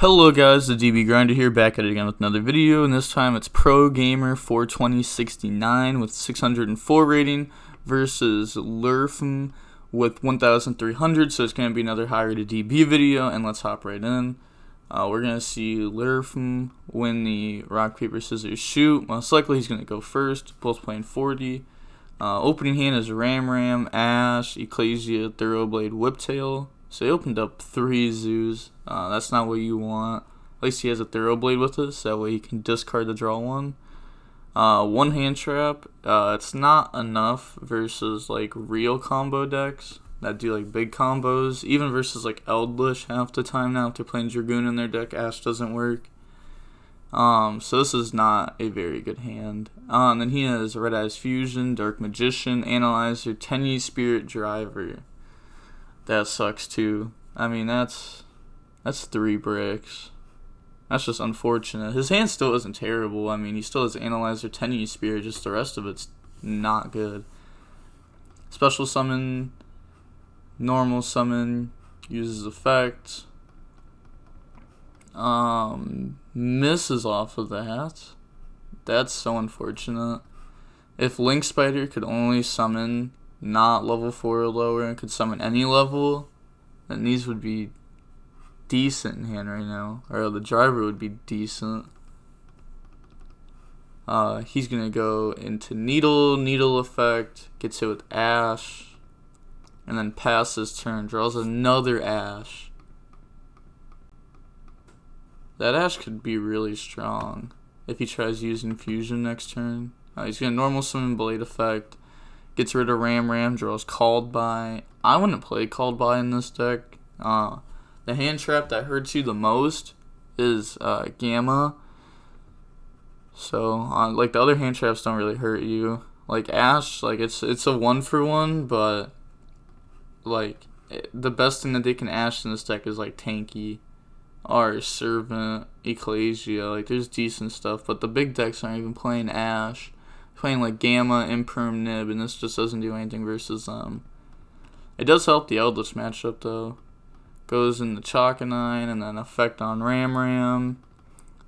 Hello guys, the DB Grinder here, back at it again with another video, and this time it's Pro Gamer 42069 with 604 rating versus Lurfm with 1300, so it's going to be another high rated DB video, and let's hop right in. We're going to see Lurfm win the rock, paper, scissors, shoot. Most likely he's going to go first, both playing 40. Opening hand is Ram, Ash, Ecclesia, Thoroughblade, Whiptail. So he opened up 3 zoos. That's not what you want. At least he has a Thoroughblade with us, that way he can discard the draw one. One hand trap. It's not enough versus like real combo decks that do like big combos. Even versus like Eldritch half the time now, if they're playing Dragoon in their deck, Ash doesn't work. So this is not a very good hand. Then he has Red Eyes Fusion, Dark Magician, Analyzer, Tenyi Spirit Driver. That sucks too. I mean, that's 3 bricks. That's just unfortunate. His hand still isn't terrible. I mean, he still has Analyzer, Tenyi Spirit, just the rest of it's not good. Special summon, normal summon, uses effect. Misses off of that. That's so unfortunate. If Link Spider could only summon not level 4 or lower and could summon any level, then these would be decent in hand right now. Or the driver would be decent. He's gonna go into Needle effect, gets hit with Ash, and then passes turn, draws another Ash. That Ash could be really strong if he tries using Fusion next turn. He's gonna normal summon Blade effect, gets rid of Ram, draws Called By. I wouldn't play Called By in this deck. The hand trap that hurts you the most is Gamma. So like the other hand traps don't really hurt you. Like Ash, like it's a 1-for-1, but like the best thing that they can Ash in this deck is like Tanky or Servant, Ecclesia. Like there's decent stuff, but the big decks aren't even playing Ash. Playing like Gamma, Imperm, Nib, and this just doesn't do anything versus them. It does help the Eldritch matchup though. Goes in the Chalkanine and then effect on Ram.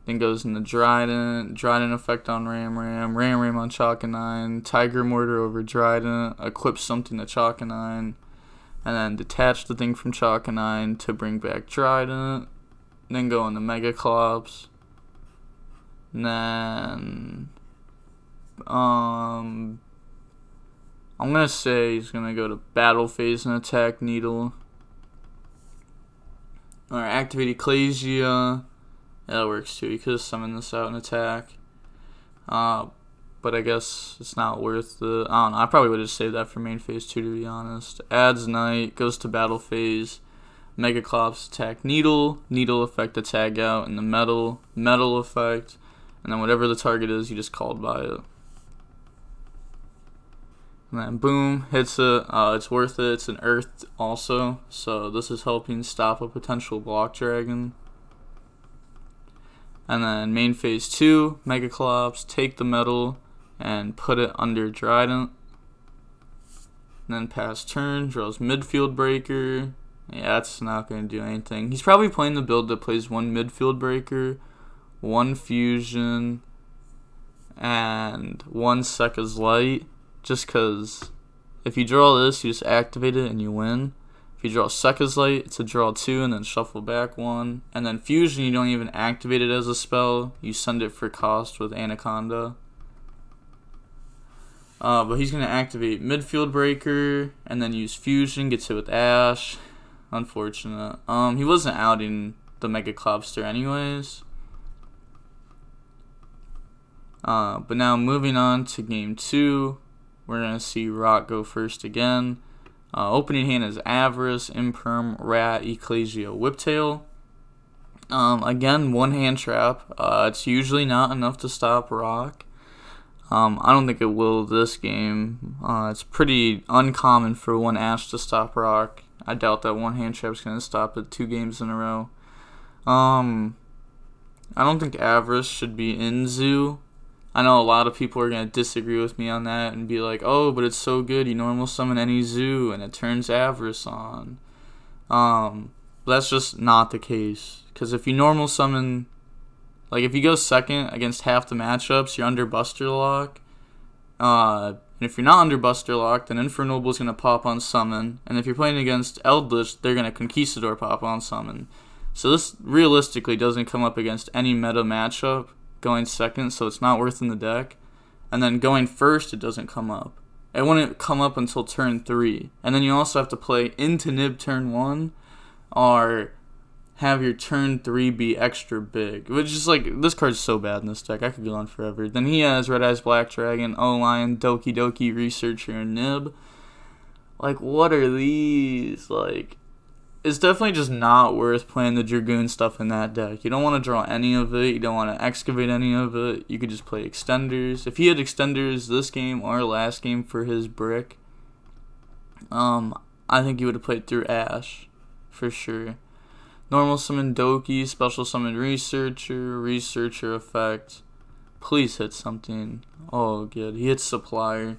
Then goes in the Drident effect on Ram on Chalkanine, Tiger Mortar over Drident, equip something to Chalkanine, and then detach the thing from Chalkanine to bring back Drident. Then go into Megaclops. And then I'm gonna say he's gonna go to battle phase and attack Needle. Or activate Ecclesia. Yeah, that works too. You could have summoned this out and attack. But I guess it's not worth the. I don't know. I probably would have saved that for main phase 2, to be honest. Adds Knight, goes to battle phase. Megaclops, attack Needle effect to tag out, and the metal effect. And then whatever the target is, you just Called By it. And then boom, hits it. It's worth it. It's an Earth also, so this is helping stop a potential block dragon. And then main phase 2, Megaclops, take the metal and put it under Drident. And then pass turn, draws Midfield Breaker. Yeah, that's not going to do anything. He's probably playing the build that plays 1 Midfield Breaker, 1 Fusion, and 1 Sekka's Light. Just because if you draw this, you just activate it and you win. If you draw Sekka's Light, it's a draw 2 and then shuffle back 1. And then Fusion, you don't even activate it as a spell. You send it for cost with Anaconda. But he's going to activate Midfield Breaker and then use Fusion, gets hit with Ash. Unfortunate. He wasn't outing the Megaclopster anyways. But now moving on to game 2. We're going to see Rock go first again. Opening hand is Avarice, Imperm, Rat, Ecclesia, Whiptail. Again, 1 hand trap. It's usually not enough to stop Rock. I don't think it will this game. It's pretty uncommon for 1 Ash to stop Rock. I doubt that 1 hand trap is going to stop it 2 games in a row. I don't think Avarice should be in Zoo. I know a lot of people are going to disagree with me on that and be like, oh, but it's so good, you normal summon any Zoo and it turns Avarice on. But that's just not the case. because if you normal summon, like if you go second against half the matchups, you're under Buster Lock. And if you're not under Buster Lock, then Infernoble's going to pop on summon. And if you're playing against Eldritch, they're going to Conquistador pop on summon. So this realistically doesn't come up against any meta matchup going second, so it's not worth in the deck. And then going first, it doesn't come up. It wouldn't come up until turn 3. And then you also have to play into Nib turn 1 or have your turn 3 be extra big. Which is like, this card's so bad in this deck. I could go on forever. Then he has Red Eyes Black Dragon, O-Lion, Doki Doki, Researcher, and Nib. Like, what are these? Like, it's definitely just not worth playing the Dragoon stuff in that deck. You don't want to draw any of it. You don't want to excavate any of it. You could just play extenders. If he had extenders this game or last game for his brick, I think he would have played through Ash for sure. Normal summon Doki, special summon Researcher, Researcher effect. Please hit something. Oh, good. He hits Supplier.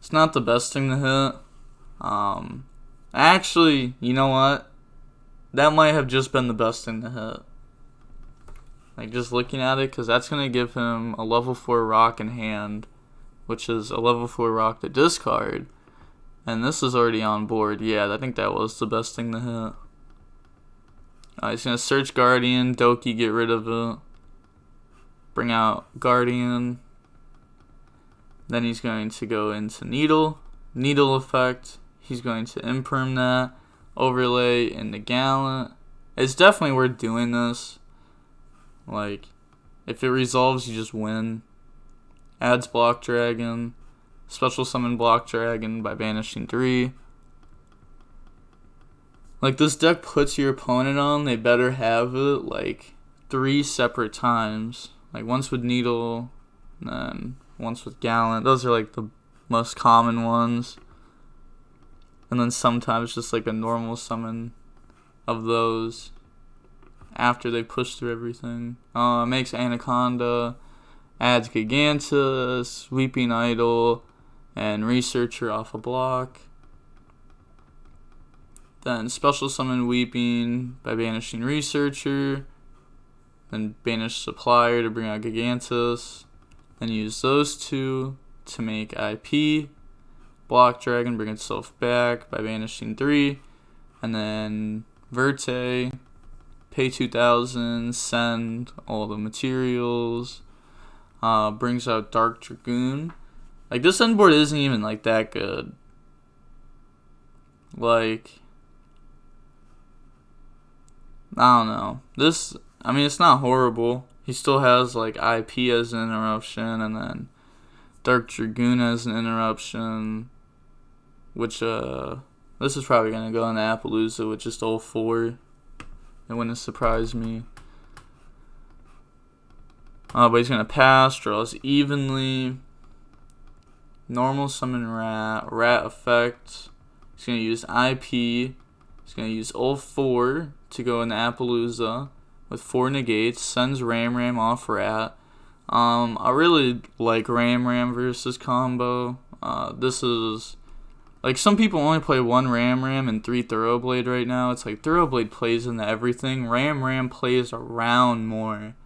It's not the best thing to hit. Actually, you know what? That might have just been the best thing to hit. Like, just looking at it, because that's going to give him a level 4 rock in hand, which is a level 4 rock to discard. And this is already on board. Yeah, I think that was the best thing to hit. He's going to search Guardian, Doki, get rid of it. Bring out Guardian. Then he's going to go into Needle. Needle effect. He's going to imperm that, overlay into Gallant. It's definitely worth doing this. Like, if it resolves, you just win. Adds Block Dragon. Special summon Block Dragon by banishing 3. Like, this deck puts your opponent on, they better have it, like, 3 separate times. Like, once with Needle, and then once with Gallant. Those are, like, the most common ones. And then sometimes just like a normal summon of those after they push through everything. Makes Anaconda, adds Gigantus, Weeping Idol, and Researcher off a block. Then special summon Weeping by banishing Researcher. Then banish Supplier to bring out Gigantus. Then use those two to make IP. Block Dragon, bring itself back by banishing 3. And then Verte, pay 2,000, send all the materials. Brings out Dark Dragoon. Like, this end board isn't even like that good. Like, I don't know. This, I mean, it's not horrible. He still has like IP as an interruption, and then Dark Dragoon as an interruption. Which, this is probably going to go in the Appaloosa with just all 4. It wouldn't surprise me. But he's going to pass, draws evenly. Normal summon Rat. Rat effect. He's going to use IP. He's going to use all 4 to go in the Appaloosa with 4 negates. Sends Ram off Rat. I really like Ram versus combo. This is... Like, some people only play 1 Ram and 3 Thoroughblade right now. It's like Thoroughblade plays into everything. Ram plays around more.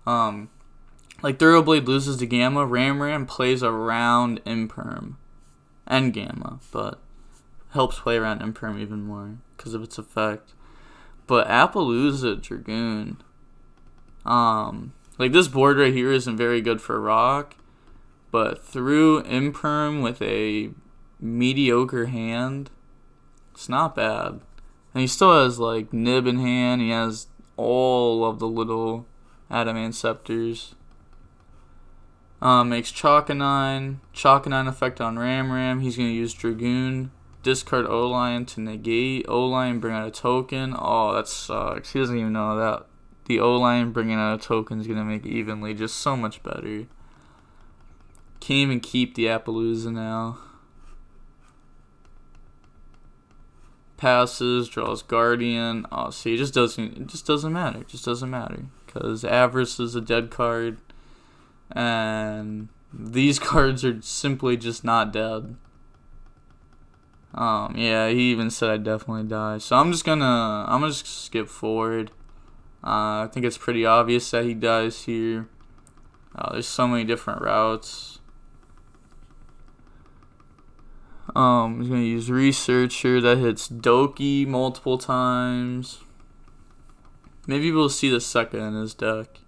Like, Thoroughblade loses to Gamma. Ram plays around Imperm and Gamma, but helps play around Imperm even more because of its effect. But Appaloosa Dragoon, like, this board right here isn't very good for Rock, but through Imperm with a mediocre hand, it's not bad. And he still has like Nib in hand. He has all of the little Adamanciceptors. Makes Chalkanine effect on Ram. He's gonna use Dragoon, discard O-Lion to negate O-Lion, bring out a token. Oh, that sucks. He doesn't even know that the O-Lion bringing out a token is gonna make evenly just so much better. Can't even keep the Appaloosa now. Passes, draws Guardian. Oh, see, it just doesn't matter. It just doesn't matter because Avarice is a dead card, and these cards are simply just not dead. Yeah, he even said I'd definitely die. So I'm just gonna skip forward. I think it's pretty obvious that he dies here. There's so many different routes. He's going to use Researcher. That hits Doki multiple times. Maybe we'll see the second in his deck.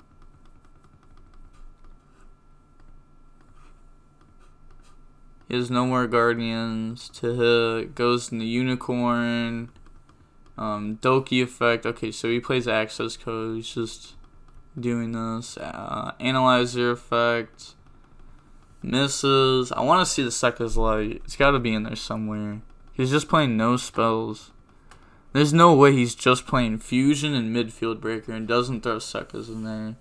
He has no more Guardians to hit. Goes in the Unicorn. Doki effect. Okay, so he plays Access Code. He's just doing this. Analyzer effect. Misses. I want to see the Sekka's Light. It's got to be in there somewhere. He's just playing no spells. There's no way he's just playing Fusion and Midfield Breaker and doesn't throw Sekka's in there.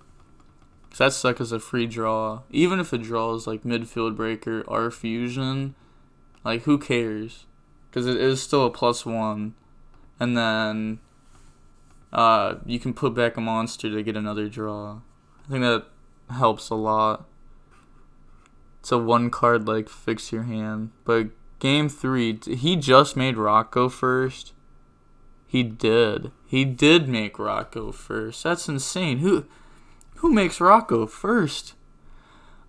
Because that Sekka's a free draw. Even if it draws like Midfield Breaker or Fusion, like who cares? Because it is still a +1. And then you can put back a monster to get another draw. I think that helps a lot. It's a 1 card like fix your hand. But game 3, he just made Rock go first. He did make Rock go first. That's insane. Who makes Rock go first?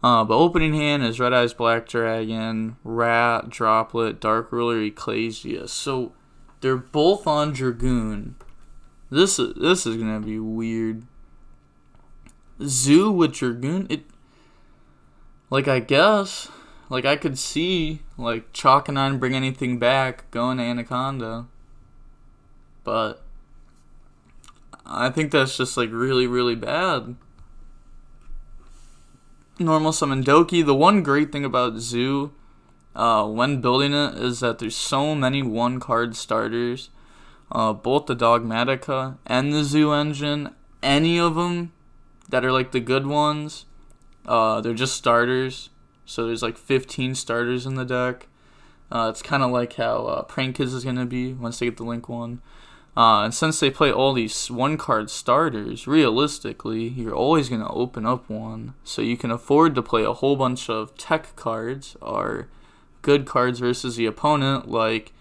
But opening hand is Red Eyes Black Dragon, Rat, Droplet, Dark Ruler, Ecclesia. So they're both on Dragoon. This is gonna be weird. Zoo with Dragoon. I guess, I could see Chalk and I bring anything back going to Anaconda, but I think that's just really, really bad. Normal summon Doki. The one great thing about Zoo, when building it, is that there's so many 1-card starters. Both the Dogmatika and the Zoo engine, any of them that are the good ones, they're just starters. So there's 15 starters in the deck. It's kind of like how Prank Kids is going to be once they get the Link 1. And since they play all these 1-card starters, realistically, you're always going to open up one. So you can afford to play a whole bunch of tech cards or good cards versus the opponent, like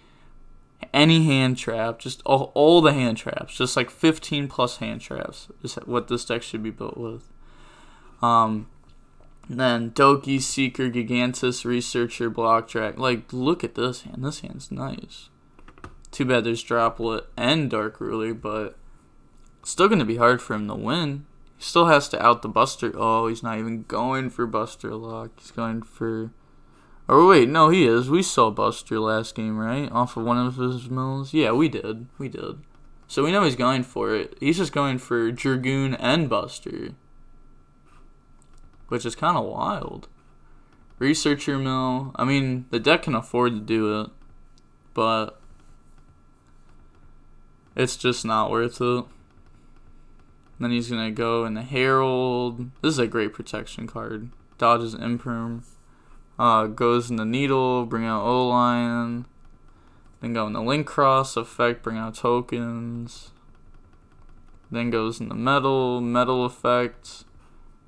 any hand trap, just all the hand traps, just 15 plus hand traps is what this deck should be built with. Then Doki, Seeker, Gigantus, Researcher, Block Track. Look at this hand. This hand's nice. Too bad there's Droplet and Dark Ruler, but it's still going to be hard for him to win. He still has to out the Buster. Oh, he's not even going for Buster Lock. He's going for... Oh, wait, no, he is. We saw Buster last game, right? Off of one of his mills. Yeah, we did. So we know he's going for it. He's just going for Dragoon and Buster, which is kind of wild. Researcher mill. I mean, the deck can afford to do it, but it's just not worth it. Then he's going to go in the Herald. This is a great protection card. Dodges Imperm. Goes in the Needle, bring out O-Lion. Then go in the Link Cross effect, bring out tokens. Then goes in the Metal effect,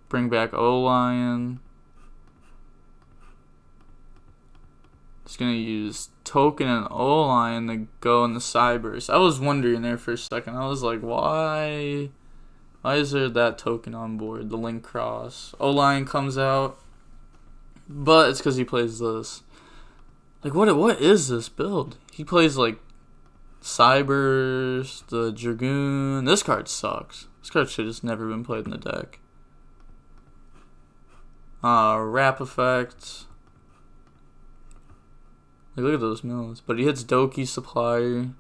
bring back O-Lion. Just going to use token and O-Lion to go in the Cyberse. I was wondering there for a second. I was like, why is there that token on board? The Link Cross. O-Lion comes out. But it's because he plays this. What is this build? He plays Cyberse, the Dragoon. This card sucks. This card should have just never been played in the deck. Wrap effect. Look at those mills. But he hits Doki Supplier.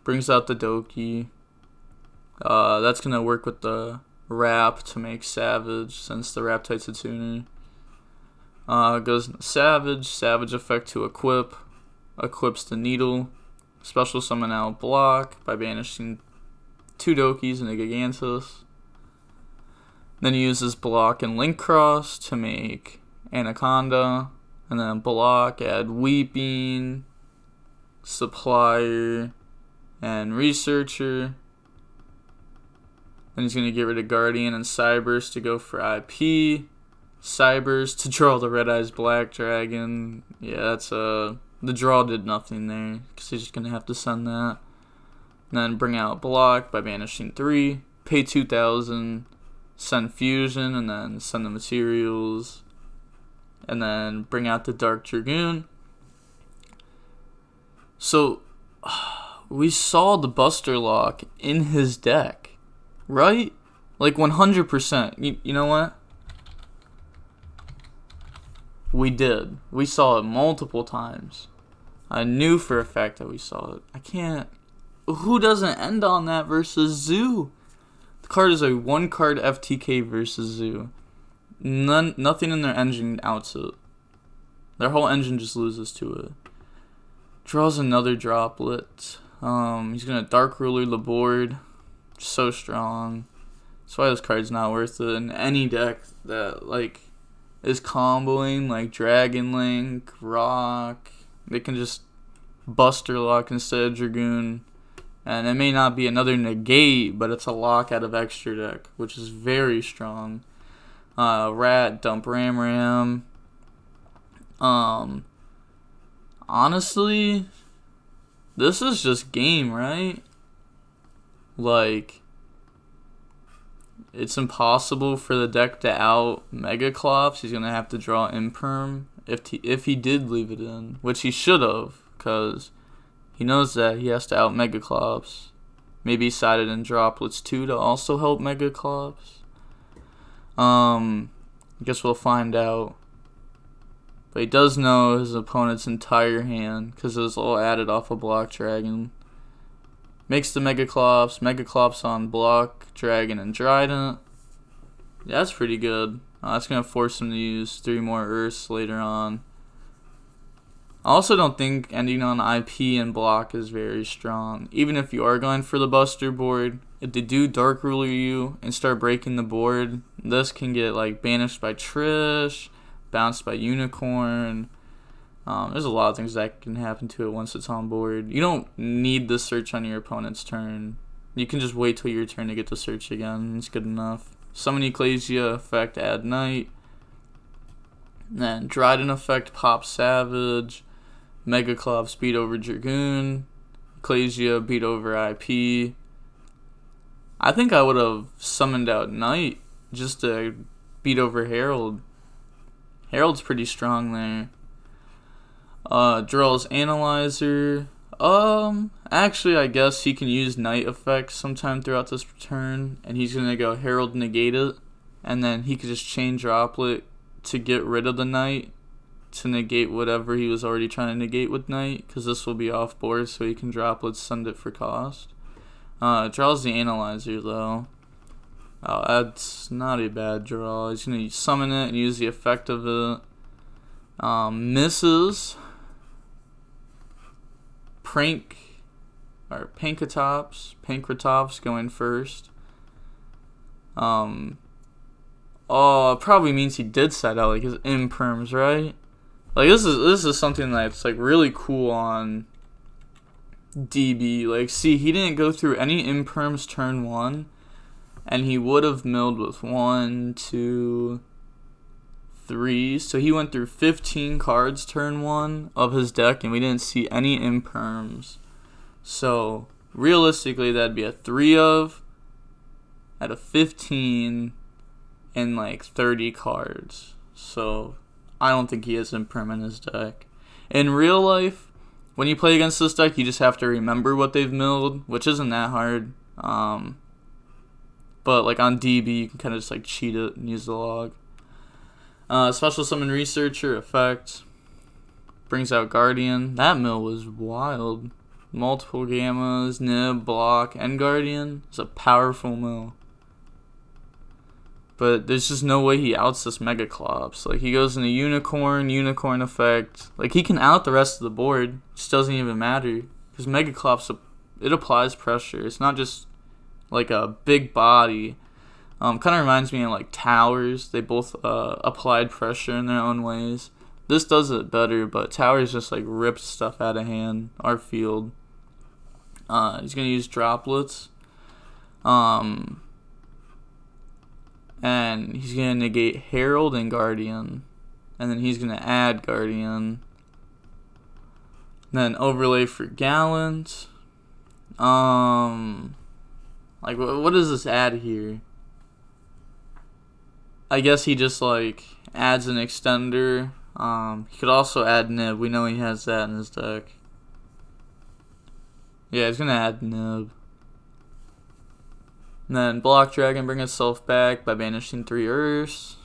Brings out the Doki. That's going to work with the Wrap to make Savage, since the Wrap type's a tuner. Goes into Savage effect to equip. Equips the Needle. Special summon out Block by banishing 2 Dokis and a Gigantus. Then he uses Block and Link Cross to make Anaconda. And then Block, add Weeping, Supplier, and Researcher. Then he's going to get rid of Guardian and Cyberse to go for IP. Cyberse to draw the Red Eyes Black Dragon. Yeah, that's the draw did nothing there, because he's just going to have to send that. And then bring out block by banishing 3. Pay 2,000. Send fusion and then send the materials. And then bring out the Dark Dragoon. So we saw the Buster Lock in his deck, right? Like 100%. You know what? We did. We saw it multiple times. I knew for a fact that we saw it. I can't. Who doesn't end on that versus Zoo? The card is a 1-card FTK versus Zoo. Nothing in their engine outs it. Their whole engine just loses to it. Draws another droplet. He's gonna Dark Ruler the board. So strong. That's why this card's not worth it in any deck that like is comboing like Dragon Link, Rock. They can just Buster Lock instead of Dragoon. And it may not be another negate, but it's a lock out of extra deck, which is very strong. Rat, dump Ram. Honestly, this is just game, right? Like, it's impossible for the deck to out Mega Clops. He's gonna have to draw Imperm if he did leave it in, which he should have, because he knows that he has to out Mega Clops. Maybe he sided in Droplets too to also help Mega Clops. I guess we'll find out. But he does know his opponent's entire hand because it was all added off a Block Dragon. Makes the Mega Clops on Block Dragon and Trident. Yeah, that's pretty good. That's going to force him to use 3 more Earths later on. I also don't think ending on IP and block is very strong. Even if you are going for the Buster board, if they do Dark Ruler you and start breaking the board, this can get like banished by Trish, bounced by Unicorn. There's a lot of things that can happen to it once it's on board. You don't need the search on your opponent's turn. You can just wait till your turn to get the search again. It's good enough. Summon Ecclesia effect, add Knight. Then Dryden effect, pop Savage. Mega Clops speed over Dragoon. Ecclesia beat over IP. I think I would have summoned out Knight just to beat over Herald. Herald's pretty strong there. Draws Analyzer. Actually, I guess he can use Knight effects sometime throughout this turn, and he's gonna go Herald negate it, and then he could just chain Droplet to get rid of the Knight to negate whatever he was already trying to negate with Knight, because this will be off board, so he can Droplet send it for cost. Draws the Analyzer though. Oh, that's not a bad draw. He's gonna summon it and use the effect of it. Misses. Pankratops going first. It probably means he did set out like his imperms, right? Like this is something that's like really cool on DB. Like, see, he didn't go through any imperms turn 1, and he would have milled with 1, 2, 3. So he went through 15 cards turn 1 of his deck, and we didn't see any imperms. So realistically, that'd be a 3 of out of 15 in like 30 cards. So I don't think he has imperm in his deck. In real life, when you play against this deck, you just have to remember what they've milled, which isn't that hard. But like on DB, you can kind of just like cheat it and use the log. Special Summon Researcher effect. Brings out Guardian. That mill was wild. Multiple Gammas, Nib, Block, and Guardian. It's a powerful mill. But there's just no way he outs this Mega Clops. Like, he goes into Unicorn effect. Like, he can out the rest of the board. It just doesn't even matter. Because Mega Clops, it applies pressure. It's not just like a big body. Kind of reminds me of like Towers. They both applied pressure in their own ways. This does it better, but Towers just like ripped stuff out of hand, our field. He's going to use Droplets. And he's going to negate Herald and Guardian. And then he's going to add Guardian. Then overlay for Gallant. Like, what does this add here? I guess he just, like, adds an extender. He could also add nib. We know he has that in his deck. Yeah, he's gonna add nib. And then block dragon, bring itself back by banishing 3 Earths.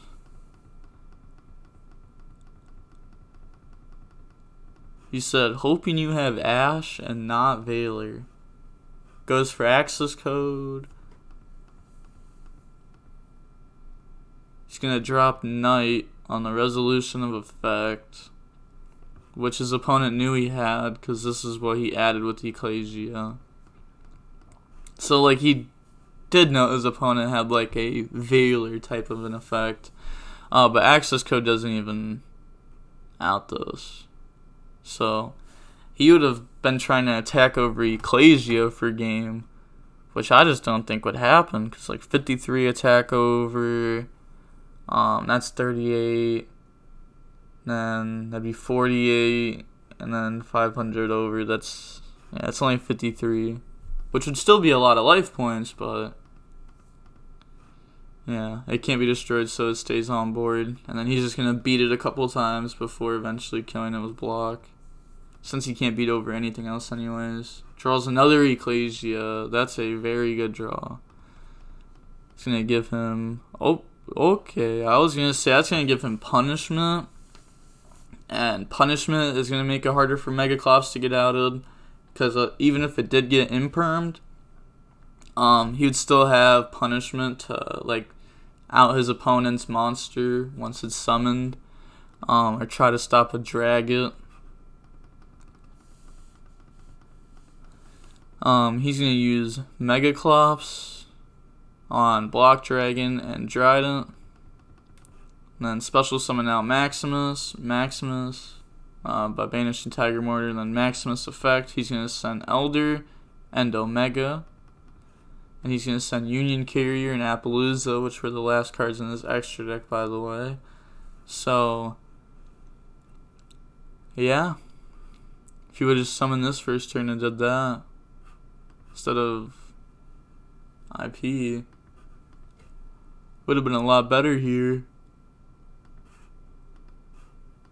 He said, hoping you have Ash and not Valor. Goes for access code. He's going to drop Knight on the resolution of effect, which his opponent knew he had because this is what he added with Ecclesia. So, like, he did know his opponent had, like, a Valor type of an effect. But access code doesn't even out this. So, he would have been trying to attack over Ecclesia for game, which I just don't think would happen, because, like, 53 attack over, that's 38, then that'd be 48, and then 500 over, that's only 53, which would still be a lot of life points, but, yeah, it can't be destroyed, so it stays on board, and then he's just going to beat it a couple times before eventually killing it with block. Since he can't beat over anything else anyways. Draws another Ecclesia. That's a very good draw. It's going to give him... Oh, okay. I was going to say that's going to give him Punishment. And Punishment is going to make it harder for Megaclops to get outed. Because even if it did get impermed, he would still have Punishment to, like, out his opponent's monster once it's summoned. Or try to stop a Dragget. He's going to use Megaclops on Block Dragon and Trident. And then special summon out Maximus by banishing Tiger Mortar. And then Maximus effect, he's going to send Elder and Omega. And he's going to send Union Carrier and Appaloosa, which were the last cards in this extra deck, by the way. So, yeah. If you would have just summoned this first turn and did that instead of IP, would have been a lot better here.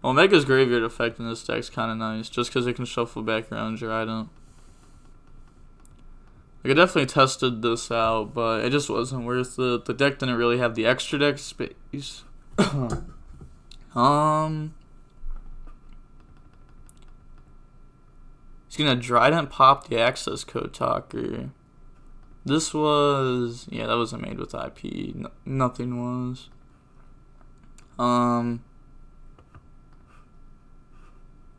Omega's graveyard effect in this deck's kind of nice, just because it can shuffle back around Trident. Like, I definitely tested this out, but it just wasn't worth it. The deck didn't really have the extra deck space. He's gonna Trident pop the access code talker. This was, yeah, that wasn't made with IP. Nothing was.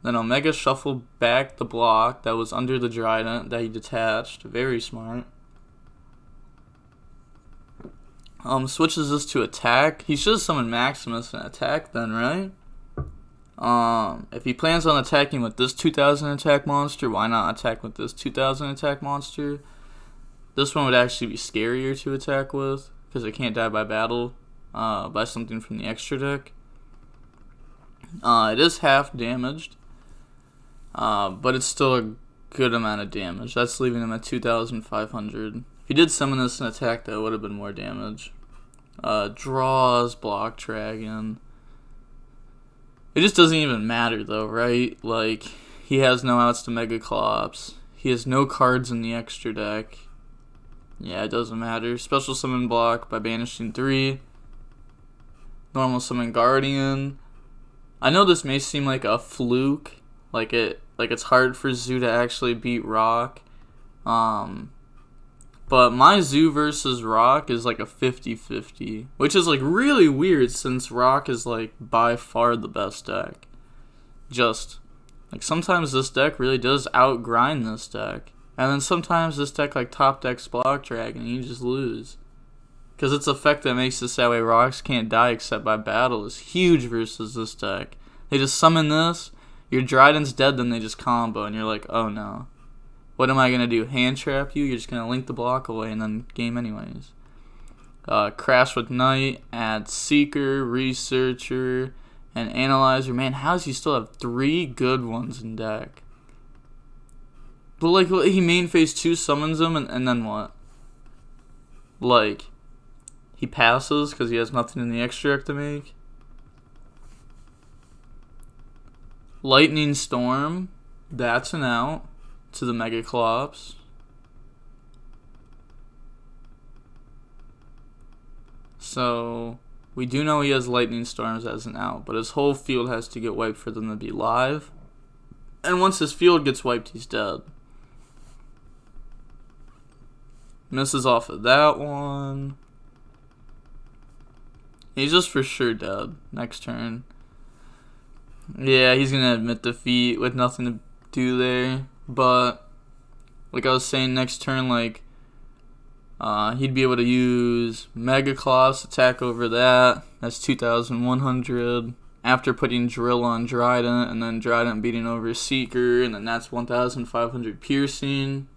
Then Omega shuffled back the block that was under the Trident that he detached. Very smart. Switches this to attack. He should have summoned Maximus and attack then, right? If he plans on attacking with this 2000 attack monster, why not attack with this 2000 attack monster? This one would actually be scarier to attack with, because it can't die by battle, by something from the extra deck. It is half damaged, but it's still a good amount of damage. That's leaving him at 2,500. If he did summon this and attack, that would have been more damage. Draws, block dragon. It just doesn't even matter though, right? Like, he has no outs to Megaclops. He has no cards in the extra deck. Yeah, it doesn't matter. Special summon block by banishing 3. Normal summon Guardian. I know this may seem like a fluke, like it's hard for Zoo to actually beat Rock. But my Zoo versus Rock is like a 50-50, which is like really weird since Rock is like by far the best deck. Just like sometimes this deck really does outgrind this deck, and then sometimes this deck like top decks Block Dragon and you just lose. Because its effect that makes this that way Rocks can't die except by battle is huge versus this deck. They just summon this, your Trident's dead, then they just combo, and you're like, oh no. What am I going to do? Hand trap you? You're just going to link the block away and then game anyways. Crash with Knight, add Seeker, Researcher, and Analyzer. Man, how does he still have 3 good ones in deck? But like, he main phase 2 summons him, and then what? Like, he passes because he has nothing in the extract to make. Lightning Storm, that's an out to the Mega Clops. So, we do know he has Lightning Storms as an out, but his whole field has to get wiped for them to be live. And once his field gets wiped, he's dead. Misses off of that one. He's just for sure dead next turn. Yeah, he's going to admit defeat with nothing to do there. But, like I was saying, next turn, like, he'd be able to use Mega Clops, attack over that. That's 2,100. After putting Drill on Drident, and then Drident beating over Seeker, and then that's 1,500 piercing.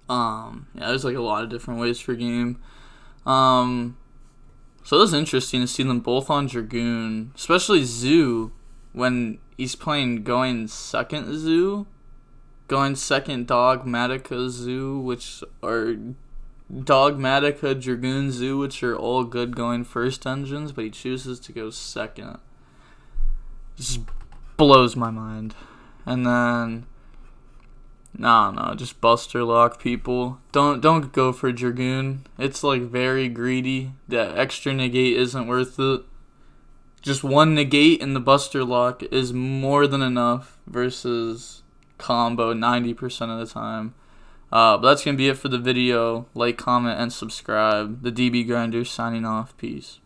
Yeah, there's like a lot of different ways for game. So it was interesting to see them both on Dragoon, especially Zoo, when he's playing going second Zoo, going second Dogmatika Zoo, which are Dogmatika, Dragoon Zoo, which are all good going first engines, but he chooses to go second. Just blows my mind. And then, no, just Buster Lock people. Don't go for Dragoon. It's like very greedy. That extra negate isn't worth it. Just one negate in the Buster Lock is more than enough versus combo 90% of the time. But that's going to be it for the video. Like, comment, and subscribe. The DB Grinder signing off. Peace.